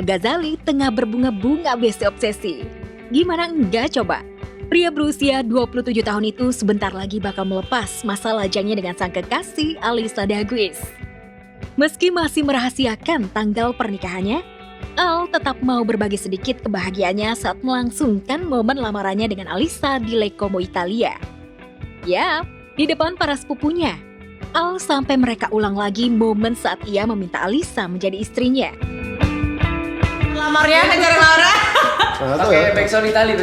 Ghazali tengah berbunga-bunga besti obsesi. Gimana enggak coba? Pria berusia 27 tahun itu sebentar lagi bakal melepas masa lajangnya dengan sang kekasih Alyssa Daguis. Meski masih merahasiakan tanggal pernikahannya, Al tetap mau berbagi sedikit kebahagiaannya saat melangsungkan momen lamarannya dengan Alyssa di Lake Como, Italia. Ya, di depan para sepupunya, Al sampai mereka ulang lagi momen saat ia meminta Alyssa menjadi istrinya. Lamarnya ngejar Laura. Pakai backsound Itali.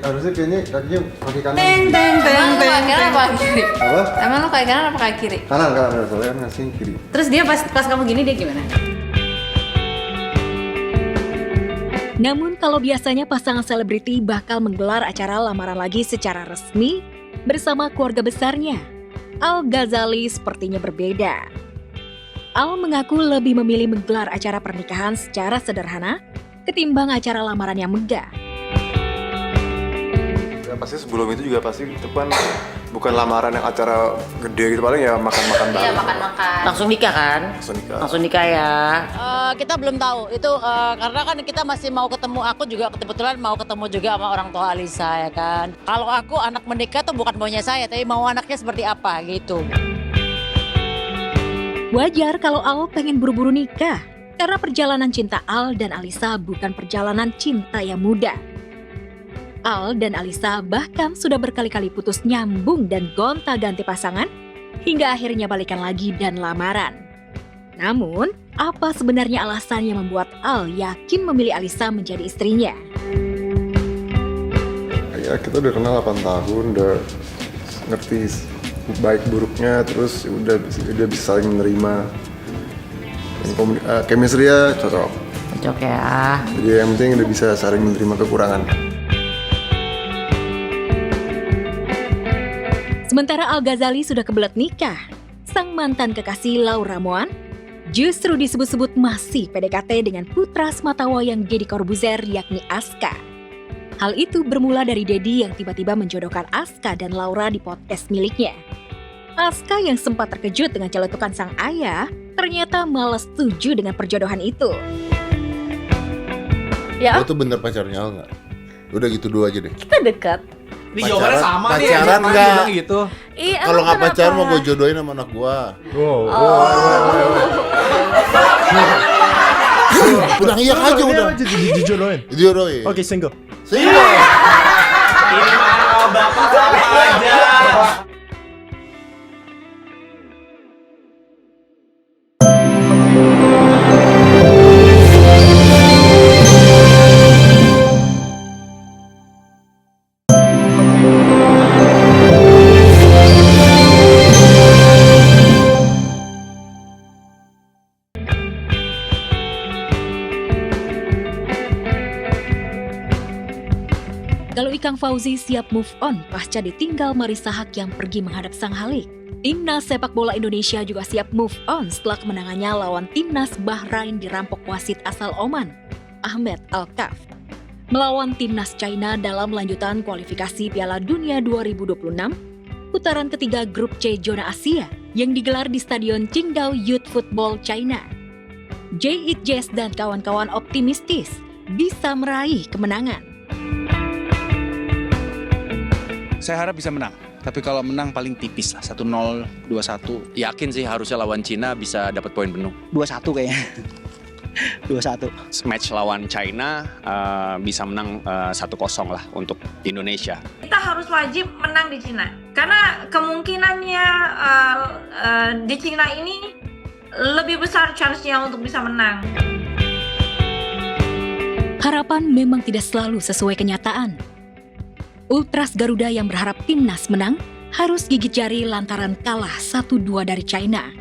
Harusnya kayaknya kakinya pakai kanan. Teng. Emang lu kayak kanan apa kiri? Apa? Emang lu kayak kanan apa kayak kiri? Kanan, soalnya kan ngasih kiri. Terus dia pas kamu gini dia gimana? Namun kalau biasanya pasangan selebriti bakal menggelar acara lamaran lagi secara resmi bersama keluarga besarnya, Al Ghazali sepertinya berbeda. Al mengaku lebih memilih menggelar acara pernikahan secara sederhana ketimbang acara lamaran yang megah. Ya pasti sebelum itu juga pasti itu kan bukan lamaran yang acara gede gitu, paling ya makan-makan bareng. Iya, makan-makan. Langsung nikah kan? Langsung nikah ya. Kita belum tahu itu karena kan kita masih mau ketemu, aku juga kebetulan mau ketemu juga sama orang tua Alyssa ya kan. Kalau aku anak menikah tuh bukan maunya saya, tapi mau anaknya seperti apa gitu. Wajar kalau Al pengen buru-buru nikah, karena perjalanan cinta Al dan Alyssa bukan perjalanan cinta yang mudah. Al dan Alyssa bahkan sudah berkali-kali putus nyambung dan gonta-ganti pasangan, hingga akhirnya balikan lagi dan lamaran. Namun, apa sebenarnya alasan yang membuat Al yakin memilih Alyssa menjadi istrinya? Ya kita udah kenal 8 tahun, udah ngerti baik buruknya, terus udah bisa saling menerima. Chemistry ya cocok. Cocok ya. Jadi yang penting udah bisa saling menerima kekurangan. Sementara Al Ghazali sudah kebelet nikah, sang mantan kekasih Laura Moan justru disebut-sebut masih PDKT dengan putra sematawayang Deddy Corbuzier yakni Aska. Hal itu bermula dari Deddy yang tiba-tiba menjodohkan Aska dan Laura di podcast miliknya. Aska yang sempat terkejut dengan celetukan sang ayah, ternyata malah setuju dengan perjodohan itu. Ya, Lo tuh bener pacarnya Al nggak? Udah gitu dulu aja deh. kita dekat. Ini jawabannya sama nih. Pacaran nggak? Gitu. Iya, Kalau nggak kenapa? pacaran mau gue jodohin sama anak gua. Udah iya aja udah. Dijodohin. Dijodohin. Oke, single. Single. Ini mah bapak aja. Kalau Ikang Fauzi siap move on pasca ditinggal Marissa Haque yang pergi menghadap Sang Halik, Timnas sepak bola Indonesia juga siap move on setelah kemenangannya lawan Timnas Bahrain dirampok wasit asal Oman, Ahmed Al-Kaf, melawan Timnas China dalam lanjutan kualifikasi Piala Dunia 2026, putaran ketiga grup C zona Asia yang digelar di Stadion Qingdao Youth Football China. Jay Itjes dan kawan-kawan optimistis bisa meraih kemenangan. Saya harap bisa menang, tapi kalau menang paling tipis lah, 1-0, 2-1. Yakin sih harusnya lawan Cina bisa dapat poin penuh. 2-1 kayaknya. 2-1. Match lawan China bisa menang 1-0 lah untuk Indonesia. Kita harus wajib menang di Cina. Karena kemungkinannya di Cina ini lebih besar chance-nya untuk bisa menang. Harapan memang tidak selalu sesuai kenyataan. Ultras Garuda yang berharap timnas menang harus gigit jari lantaran kalah 1-2 dari China.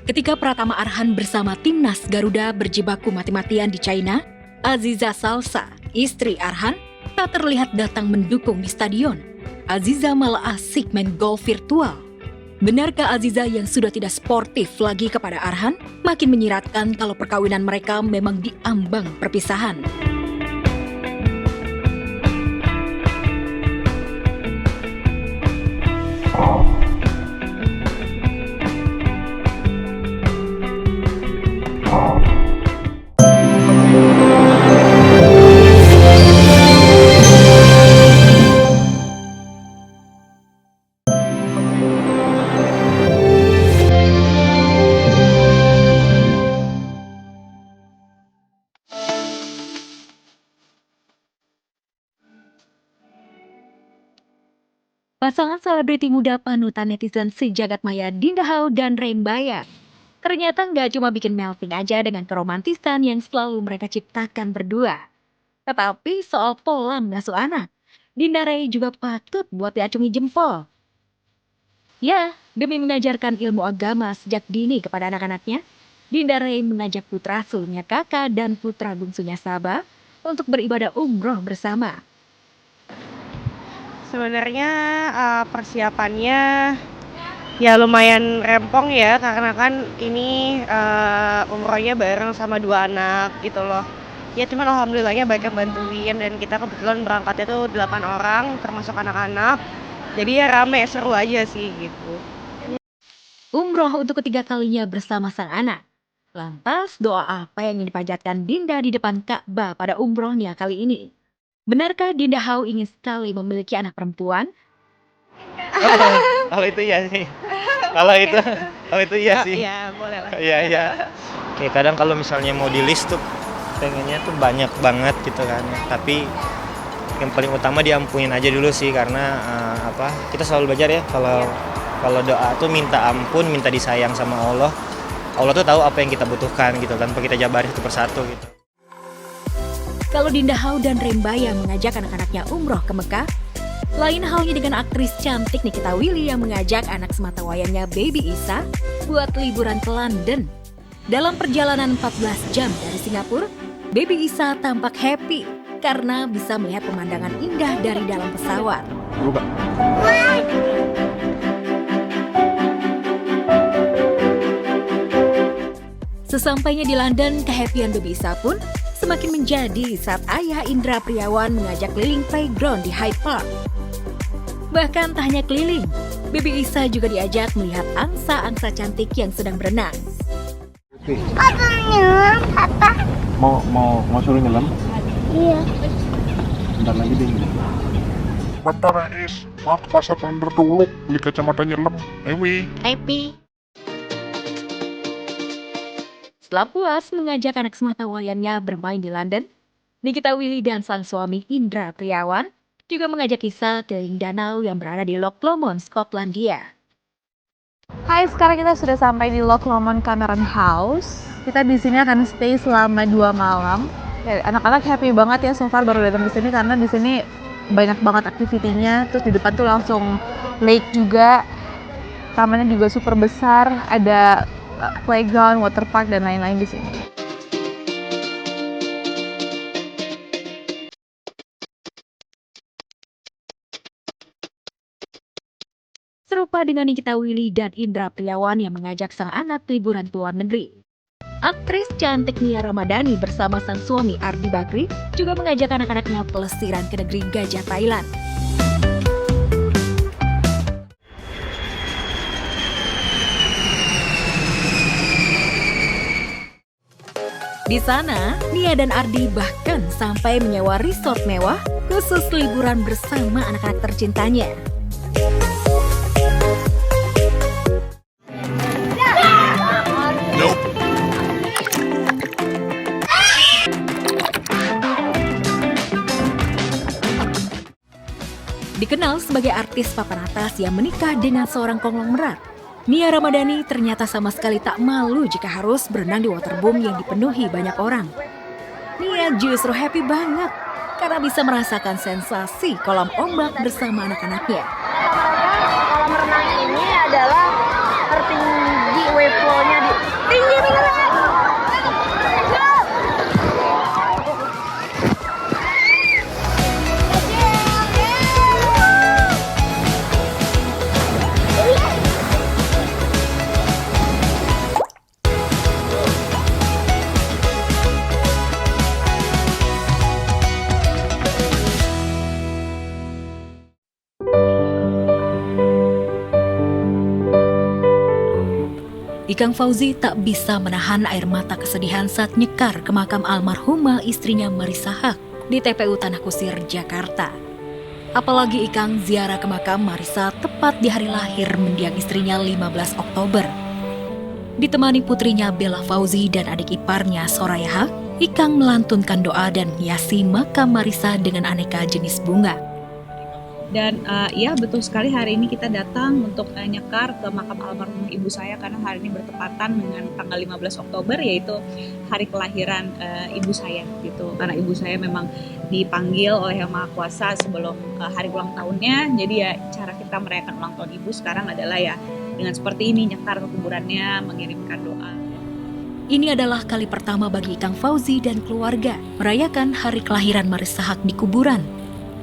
Ketika Pratama Arhan bersama timnas Garuda berjibaku mati-matian di China, Aziza Salsa, istri Arhan, tak terlihat datang mendukung di stadion. Aziza malah asik main golf virtual. Benarkah Aziza yang sudah tidak sportif lagi kepada Arhan makin menyiratkan kalau perkawinan mereka memang diambang perpisahan? Pasangan selebriti muda panutan netizen sejagat maya Dinda Hao dan Rain Baya ternyata nggak cuma bikin melting aja dengan keromantisan yang selalu mereka ciptakan berdua. Tetapi soal pola mengasuh anak, Dinda Ray juga patut buat diacungi jempol. Ya, demi mengajarkan ilmu agama sejak dini kepada anak-anaknya, Dinda Ray mengajak putra sulungnya Kakak dan putra bungsunya Sabah untuk beribadah umroh bersama. Sebenarnya persiapannya ya lumayan rempong ya, karena kan ini umrohnya bareng sama 2 anak gitu loh. Ya cuman alhamdulillahnya banyak yang bantuin, dan kita kebetulan berangkatnya tuh 8 orang termasuk anak-anak. Jadi ya rame, seru aja sih gitu. Umroh untuk ketiga kalinya bersama sang anak. Lantas doa apa yang dipanjatkan Dinda di depan Ka'bah pada umrohnya kali ini? Benarkah Dinda Hao ingin sekali memiliki anak perempuan? Kalau itu iya sih. Kalau itu iya sih. Iya, boleh lah. Iya. Kayak kadang kalau misalnya mau di list tuh pengennya tuh banyak banget gitu kan. Tapi yang paling utama diampunin aja dulu sih, karena kita selalu belajar ya kalau doa tuh minta ampun, minta disayang sama Allah. Allah tuh tahu apa yang kita butuhkan gitu, tanpa kita jabarin satu persatu gitu. Kalau Dinda Hao dan Rain Baya mengajak anak-anaknya umroh ke Mekah, lain halnya dengan aktris cantik Nikita Willy yang mengajak anak sematawayangnya Baby Isa buat liburan ke London. Dalam perjalanan 14 jam dari Singapura, Baby Isa tampak happy karena bisa melihat pemandangan indah dari dalam pesawat. Sesampainya di London, kehappian Baby Isa pun semakin menjadi saat ayah Indra Priawan mengajak keliling playground di Hyde Park. Bahkan tak hanya keliling, Baby Isa juga diajak melihat angsa-angsa cantik yang sedang berenang. Mau suruh nyelam? Iya. Bentar lagi deh. Bentar Is, maaf pasar tender dulu, beli kacamata nyelam. Happy. Setelah puas mengajak anak sematawayangnya bermain di London, Nikita Willy dan sang suami Indra Priawan juga mengajak Isa keliling danau yang berada di Loch Lomond, Skotlandia. Hai, sekarang kita sudah sampai di Loch Lomond Cameron House. Kita di sini akan stay selama 2 malam. Ya, anak-anak happy banget ya so far baru datang ke sini, karena di sini banyak banget aktivitinya. Terus di depan tuh langsung lake juga. Tamannya juga super besar, ada playground, water park dan lain-lain di sini. Serupa dengan Nikita Willy dan Indra Priawan yang mengajak sang anak liburan ke luar negeri. Aktris cantik Nia Ramadhani bersama sang suami Ardi Bakri juga mengajak anak-anaknya pelesiran ke negeri gajah Thailand. Di sana, Nia dan Ardi bahkan sampai menyewa resort mewah khusus liburan bersama anak-anak tercintanya. Dikenal sebagai artis papan atas yang menikah dengan seorang konglomerat, Nia Ramadhani ternyata sama sekali tak malu jika harus berenang di waterboom yang dipenuhi banyak orang. Nia justru happy banget karena bisa merasakan sensasi kolam ombak bersama anak-anaknya. Kolam renang ini adalah tertinggi wave flow-nya di tinggi banget. Ikang Fauzi tak bisa menahan air mata kesedihan saat nyekar ke makam almarhumah istrinya Marissa Haque di TPU Tanah Kusir, Jakarta. Apalagi Ikang ziarah ke makam Marissa tepat di hari lahir mendiang istrinya 15 Oktober. Ditemani putrinya Bella Fauzi dan adik iparnya Soraya Haque, Ikang melantunkan doa dan menghiasi makam Marissa dengan aneka jenis bunga. Dan ya betul sekali hari ini kita datang untuk nyekar ke makam almarhum ibu saya karena hari ini bertepatan dengan tanggal 15 Oktober yaitu hari kelahiran ibu saya gitu. Karena ibu saya memang dipanggil oleh Yang Maha Kuasa sebelum hari ulang tahunnya. Jadi ya cara kita merayakan ulang tahun ibu sekarang adalah ya dengan seperti ini, nyekar ke kuburannya, mengirimkan doa. Ini adalah kali pertama bagi Kang Fauzi dan keluarga merayakan hari kelahiran Maris Sahak di kuburan.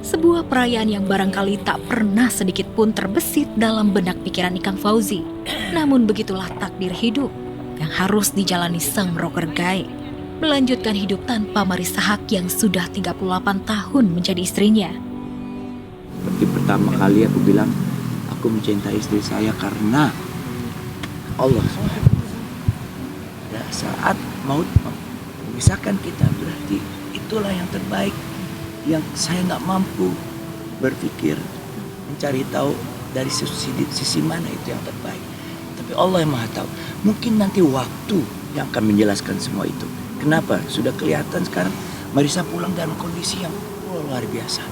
Sebuah perayaan yang barangkali tak pernah sedikit pun terbesit dalam benak pikiran Kang Fauzi. Namun begitulah takdir hidup yang harus dijalani sang rocker guy. Melanjutkan hidup tanpa Maris Sahak yang sudah 38 tahun menjadi istrinya. Seperti pertama kali aku bilang, aku mencintai istri saya karena Allah. Pada saat maut memisahkan kita, berarti itulah yang terbaik. Yang saya nggak mampu berpikir, mencari tahu dari sisi mana itu yang terbaik. Tapi Allah yang Maha tahu. Mungkin nanti waktu yang akan menjelaskan semua itu. Kenapa? Sudah kelihatan sekarang Marisa pulang dalam kondisi yang luar biasa.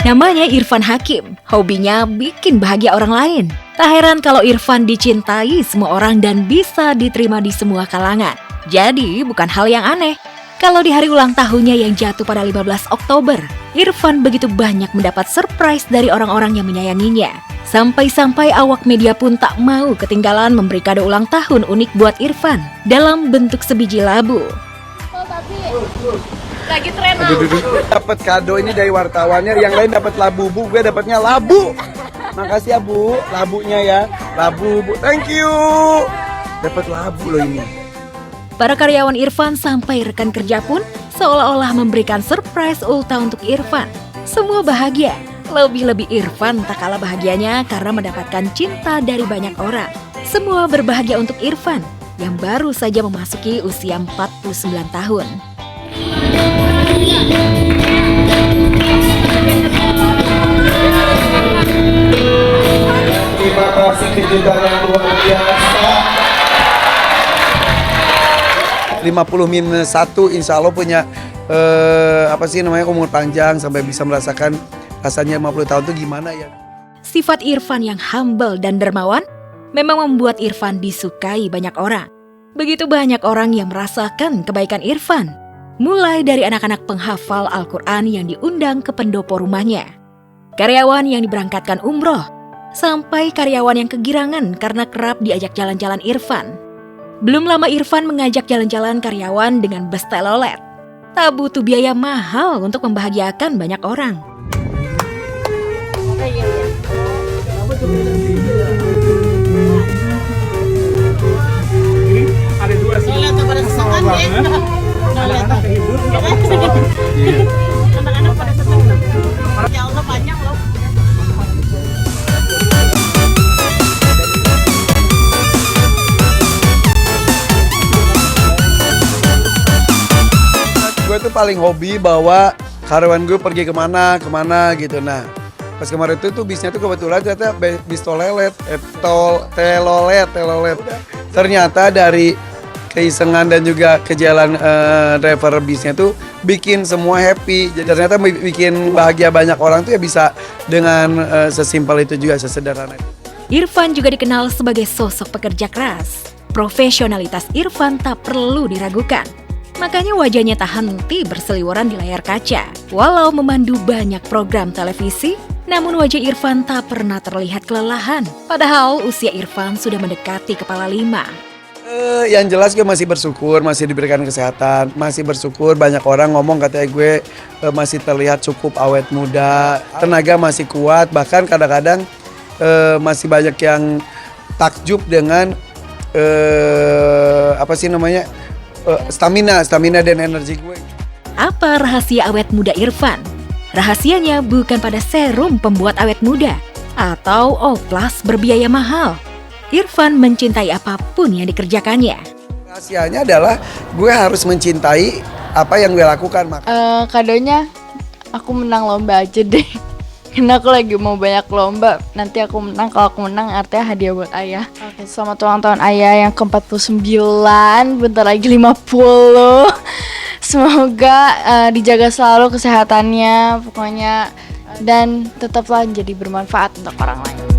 Namanya Irfan Hakim, hobinya bikin bahagia orang lain. Tak heran kalau Irfan dicintai semua orang dan bisa diterima di semua kalangan. Jadi bukan hal yang aneh kalau di hari ulang tahunnya yang jatuh pada 15 Oktober, Irfan begitu banyak mendapat surprise dari orang-orang yang menyayanginya. Sampai-sampai awak media pun tak mau ketinggalan memberi kado ulang tahun unik buat Irfan dalam bentuk sebiji labu. Lagi tren Dapat kado ini dari wartawannya, yang lain dapat labu, Bu. Gue dapatnya labu. Makasih ya, Bu. Labunya ya. Labu, Bu. Thank you. Dapat labu loh ini. Para karyawan Irfan sampai rekan kerja pun seolah-olah memberikan surprise ulta untuk Irfan. Semua bahagia. Lebih-lebih Irfan tak kalah bahagianya karena mendapatkan cinta dari banyak orang. Semua berbahagia untuk Irfan yang baru saja memasuki usia 49 tahun. Terima kasih kejutan yang luar biasa. 50-1 insya Allah punya umur panjang sampai bisa merasakan rasanya 50 tahun itu gimana ya. Sifat Irfan yang humble dan dermawan memang membuat Irfan disukai banyak orang. Begitu banyak orang yang merasakan kebaikan Irfan. Mulai dari anak-anak penghafal Al-Quran yang diundang ke pendopo rumahnya, karyawan yang diberangkatkan umroh, sampai karyawan yang kegirangan karena kerap diajak jalan-jalan Irfan. Belum lama Irfan mengajak jalan-jalan karyawan dengan bus telolet. Tak butuh biaya mahal untuk membahagiakan banyak orang. Ada dua sih. Anak-anak kehibur. Anak-anak pada senang. Ya Allah banyak loh. Gue tuh paling hobi bawa karyawan gue pergi kemana gitu. Nah, pas kemarin itu tuh bisnya tuh kebetulan ternyata bis telolet. Ternyata dari keisengan dan juga kejalan driver bisnya tuh bikin semua happy. Jadi ternyata bikin bahagia banyak orang tuh ya bisa dengan sesimpel itu juga, sesederhana. Irfan juga dikenal sebagai sosok pekerja keras. Profesionalitas Irfan tak perlu diragukan. Makanya wajahnya tak henti berseliweran di layar kaca. Walau memandu banyak program televisi, namun wajah Irfan tak pernah terlihat kelelahan. Padahal usia Irfan sudah mendekati kepala 5. Yang jelas gue masih bersyukur, masih diberikan kesehatan, masih bersyukur. Banyak orang ngomong katanya gue masih terlihat cukup awet muda, tenaga masih kuat. Bahkan kadang-kadang masih banyak yang takjub dengan stamina dan energi gue. Apa rahasia awet muda Irfan? Rahasianya bukan pada serum pembuat awet muda atau oplas berbiaya mahal. Irfan mencintai apapun yang dikerjakannya. Rahasianya adalah gue harus mencintai apa yang gue lakukan. Kadonya aku menang lomba aja deh. Karena aku lagi mau banyak lomba. Nanti aku menang, kalau aku menang artinya hadiah buat ayah. Oke, selamat ulang tahun ayah yang ke-49, bentar lagi 50. Semoga dijaga selalu kesehatannya pokoknya, dan tetaplah jadi bermanfaat untuk orang lain.